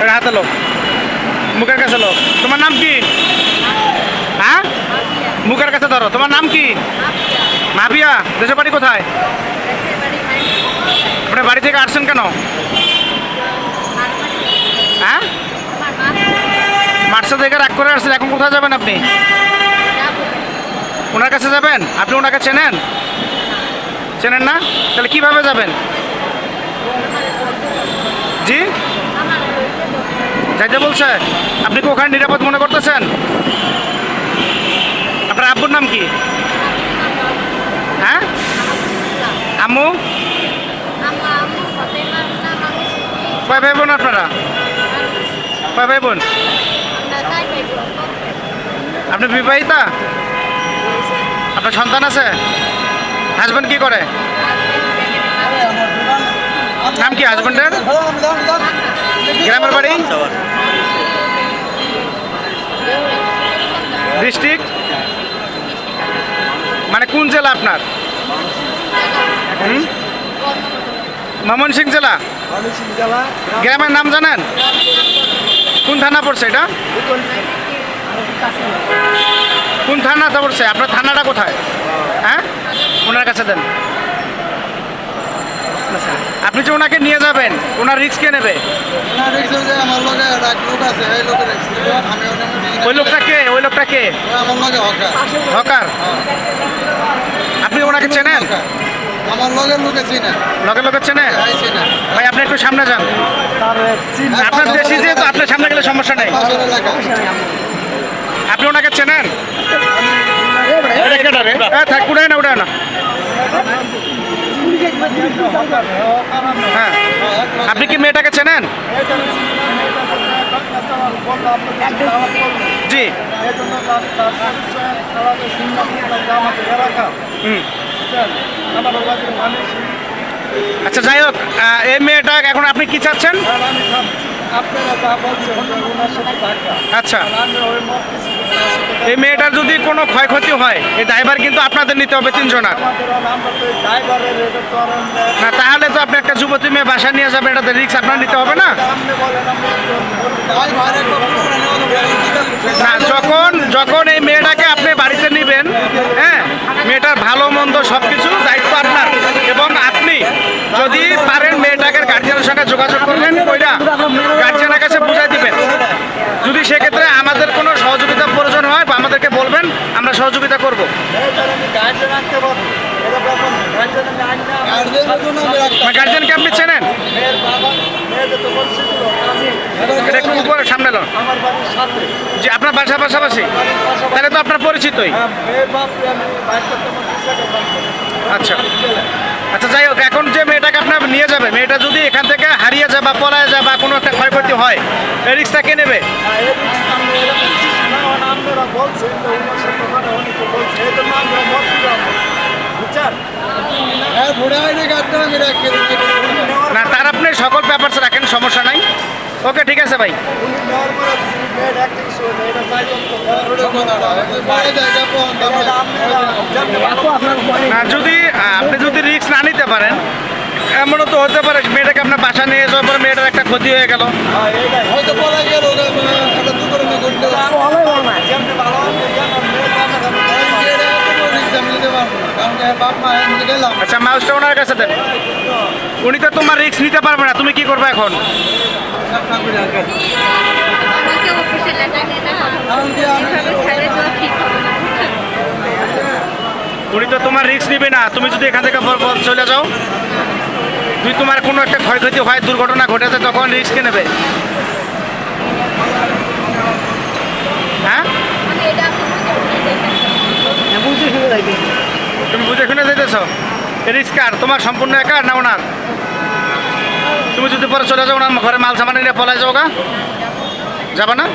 এটা হাতে লো, মুখের কাছে লো। তোমার নাম কি? হ্যাঁ, মুখের কাছে ধরো। তোমার নাম কি? মাবিয়া। দেশের বাড়ি কোথায়? আপনার বাড়ি থেকে আসছেন কেন? হ্যাঁ, মার্চা থেকে রাগ করে আসছেন। এখন কোথায় যাবেন আপনি? ওনার কাছে যাবেন? আপনি ওনাকে চেনেন? চেনেন না? তাহলে কিভাবে যাবেন? জি, যাইতে বলছে। আপনি কি ওখানে নিরাপদ মনে করতেছেন? আপনার আব্বুর নাম কি? হ্যাঁ, আম্মু? কয় ভাই বোন আপনারা? কয় ভাই বোন? আপনি বিবাহিতা? আপনার সন্তান আছে? হাজবেন্ড কি করে? নাম কি হাজবেন্ডের? গ্রামের বাড়ি? ডিস্ট্রিক্ট মানে কোন জেলা আপনার? ময়মনসিংহ জেলা। গ্রামের নাম জানেন? কোন থানা পড়ছে এটা? কোন থানাতে পড়ছে? আপনার থানাটা কোথায়? হ্যাঁ, ওনার কাছে দেন। আপনি যে ওনাকে নিয়ে যাবেন, ওনার রিস্ক কে নেবে? ওই লোকটা কে? ওই লোকটা কে? হকার। আপনি ওনাকে চেনেন? আমার লগের লোকে চিনে। লগের লোকের চেনে? ভাই আপনি একটু সামনে যান। আপনার দেশি যেহেতু আপনার সামনে গেলে সমস্যা নেই। আপনি ওনাকে চেনেন? থাক, উড়ায় না, উড়ায় না। হ্যাঁ, আপনি কি মেয়েটাকে চেনেন? জি। আচ্ছা, যাই হোক, এই মেয়েটা এখন আপনি কি চাচ্ছেন? আচ্ছা, এই মেয়েটার যদি কোনো ক্ষয়ক্ষতি হয়, এই ড্রাইভার কিন্তু আপনাদের নিতে হবে 3 জনার। না তাহলে তো আপনি একটা যুবতী মেয়ে বাসা নিয়ে যাবেন, এটাতে রিস্ক আপনার নিতে হবে না? না, যখন এই মেয়েটাকে আপনি বাড়িতে নেবেন, হ্যাঁ, মেয়েটার ভালো মন্দ সব কিছু দায়িত্ব আপনার। এবং আপনি যদি পারেন মেয়েটাকে গার্জিয়ানের সঙ্গে যোগাযোগ করবেন, ওইটা গার্জিয়ানের কাছে বুঝাই দিবেন। যদি সেক্ষেত্রে আমাদের কোনো সহযোগিতা প্রয়োজন হয় বা আমাদেরকে বলবেন, আমরা সহযোগিতা করব। গার্জিয়ানকে আপনি চেনেন? এটা একটু উপরে সামনে লো। যে আপনার বাসা পাশাপাশি, তাহলে তো আপনার পরিচিতই। আচ্ছা আচ্ছা, যাই হোক, এখন যে মেয়েটাকে আপনার নিয়ে যাবে, মেয়েটা যদি এখান থেকে হারিয়ে যায় বা পলায় যায় বা কোনো একটা ক্ষয়ক্ষতি হয়, এই রিস্কটা কে নেবে? না, তার আপনি সকল পেপারস রাখেন, সমস্যা নাই। ওকে, ঠিক আছে ভাই। না, যদি আপনি যদি রিস্ক না নিতে পারেন, এমনও তো হতে পারে মেয়েটাকে আপনার বাসা নিয়ে যাওয়ার পরে মেয়েটার একটা ক্ষতি হয়ে গেল। আচ্ছা, মাউসটা ওনার কাছে দেন। উনি তো তোমার রিস্ক নিতে পারবে না, তুমি কি করবে এখন? উনি তো তোমার রিস্ক নিবে না। তুমি যদি এখান থেকে চলে যাও, যদি তোমার কোনো একটা ক্ষয়ক্ষতি হয়, দুর্ঘটনা ঘটেছে, তখন রিস্ক কে নেবে? হ্যাঁ, তুমি বুঝে শুনে যাইতেছ? রিস্ক কার? তোমার সম্পূর্ণ একার না ওনার? তুমি যদি পরে চলে যাও, ওনার ঘরে মাল সামান নিয়ে পলাই যাও, যাবা না?